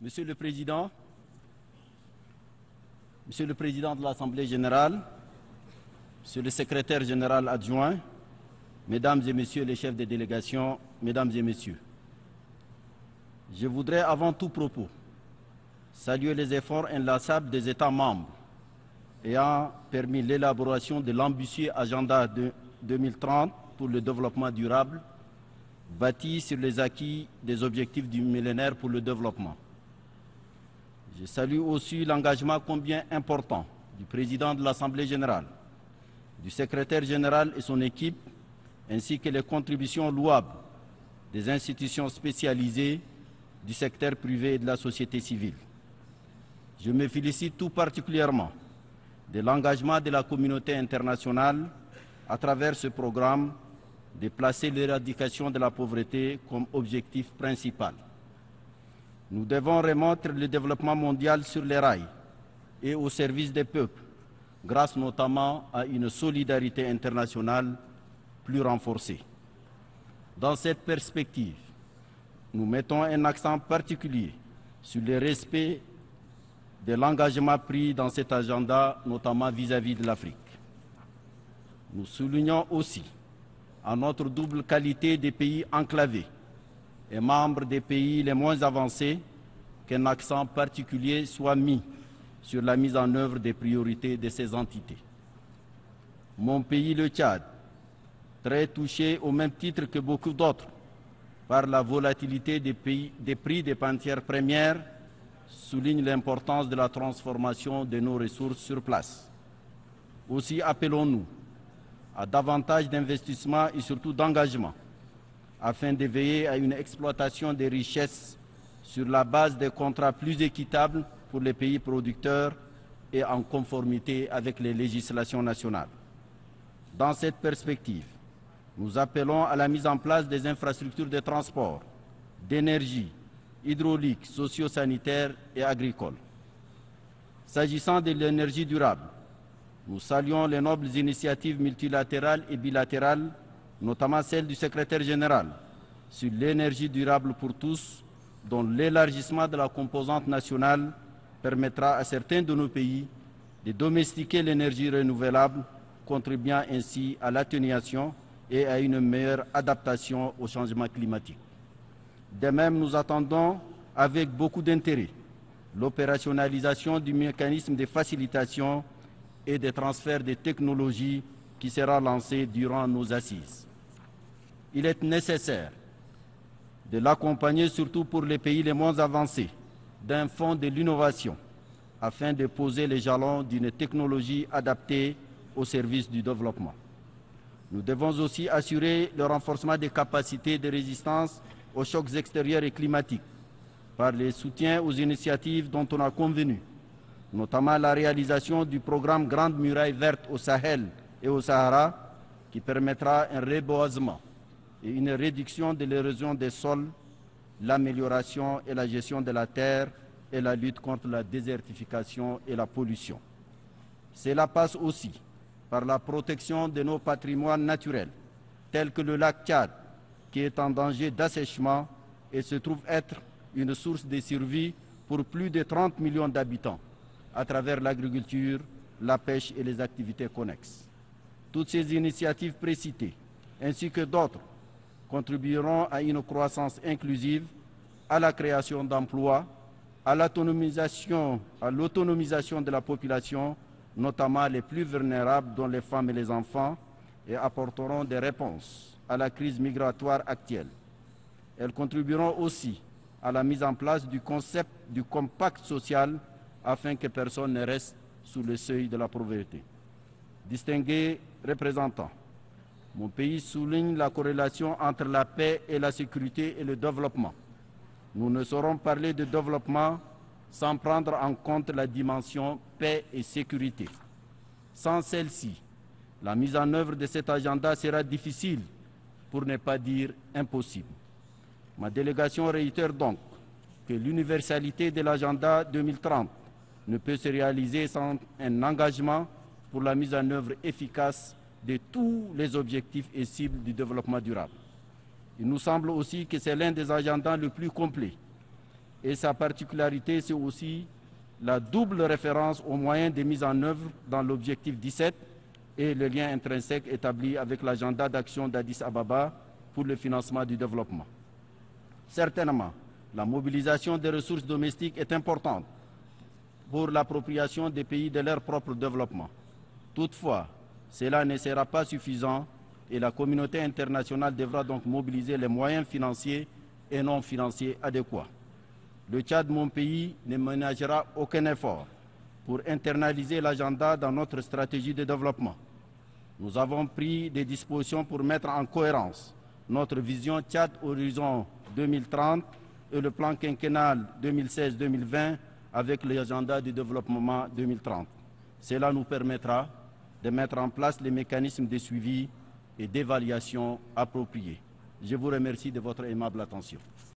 Monsieur le Président de l'Assemblée générale, Monsieur le Secrétaire général adjoint, Mesdames et Messieurs les chefs de délégation, Mesdames et Messieurs, je voudrais avant tout propos saluer les efforts inlassables des États membres ayant permis l'élaboration de l'ambitieux agenda de 2030 pour le développement durable, bâti sur les acquis des objectifs du millénaire pour le développement. Je salue aussi l'engagement combien important du président de l'Assemblée générale, du secrétaire général et son équipe, ainsi que les contributions louables des institutions spécialisées, du secteur privé et de la société civile. Je me félicite tout particulièrement de l'engagement de la communauté internationale à travers ce programme de placer l'éradication de la pauvreté comme objectif principal. Nous devons remettre le développement mondial sur les rails et au service des peuples, grâce notamment à une solidarité internationale plus renforcée. Dans cette perspective, nous mettons un accent particulier sur le respect de l'engagement pris dans cet agenda, notamment vis-à-vis de l'Afrique. Nous soulignons aussi, à notre double qualité de pays enclavés et membres des pays les moins avancés, qu'un accent particulier soit mis sur la mise en œuvre des priorités de ces entités. Mon pays, le Tchad, très touché au même titre que beaucoup d'autres par la volatilité des prix des matières premières, souligne l'importance de la transformation de nos ressources sur place. Aussi appelons-nous à davantage d'investissements et surtout d'engagement afin de veiller à une exploitation des richesses sur la base des contrats plus équitables pour les pays producteurs et en conformité avec les législations nationales. Dans cette perspective, nous appelons à la mise en place des infrastructures de transport, d'énergie, hydraulique, socio-sanitaire et agricole. S'agissant de l'énergie durable, nous saluons les nobles initiatives multilatérales et bilatérales, notamment celle du secrétaire général, sur l'énergie durable pour tous, dont l'élargissement de la composante nationale permettra à certains de nos pays de domestiquer l'énergie renouvelable, contribuant ainsi à l'atténuation et à une meilleure adaptation au changement climatique. De même, nous attendons avec beaucoup d'intérêt l'opérationnalisation du mécanisme de facilitation et de transfert de technologies qui sera lancé durant nos assises. Il est nécessaire de l'accompagner, surtout pour les pays les moins avancés, d'un fonds de l'innovation afin de poser les jalons d'une technologie adaptée au service du développement. Nous devons aussi assurer le renforcement des capacités de résistance aux chocs extérieurs et climatiques par les soutiens aux initiatives dont on a convenu, notamment la réalisation du programme Grande Muraille Verte au Sahel et au Sahara, qui permettra un reboisement et une réduction de l'érosion des sols, l'amélioration et la gestion de la terre et la lutte contre la désertification et la pollution. Cela passe aussi par la protection de nos patrimoines naturels, tels que le lac Tchad, qui est en danger d'assèchement et se trouve être une source de survie pour plus de 30 millions d'habitants à travers l'agriculture, la pêche et les activités connexes. Toutes ces initiatives précitées, ainsi que d'autres, contribueront à une croissance inclusive, à la création d'emplois, à l'autonomisation de la population, notamment les plus vulnérables, dont les femmes et les enfants, et apporteront des réponses à la crise migratoire actuelle. Elles contribueront aussi à la mise en place du concept du compact social afin que personne ne reste sous le seuil de la pauvreté. Distingués représentants, mon pays souligne la corrélation entre la paix et la sécurité et le développement. Nous ne saurons parler de développement sans prendre en compte la dimension paix et sécurité. Sans celle-ci, la mise en œuvre de cet agenda sera difficile, pour ne pas dire impossible. Ma délégation réitère donc que l'universalité de l'agenda 2030 ne peut se réaliser sans un engagement pour la mise en œuvre efficace de tous les objectifs et cibles du développement durable. Il nous semble aussi que c'est l'un des agendas les plus complets Et sa particularité, c'est aussi la double référence aux moyens de mise en œuvre dans l'objectif 17 et le lien intrinsèque établi avec l'agenda d'action d'Addis Ababa pour le financement du développement. Certainement, la mobilisation des ressources domestiques est importante pour l'appropriation des pays de leur propre développement. Toutefois, cela ne sera pas suffisant et la communauté internationale devra donc mobiliser les moyens financiers et non financiers adéquats. Le Tchad, mon pays, ne ménagera aucun effort pour internaliser l'agenda dans notre stratégie de développement. Nous avons pris des dispositions pour mettre en cohérence notre vision Tchad Horizon 2030 et le plan quinquennal 2016-2020 avec l'agenda du développement 2030. Cela nous permettra de mettre en place les mécanismes de suivi et d'évaluation appropriés. Je vous remercie de votre aimable attention.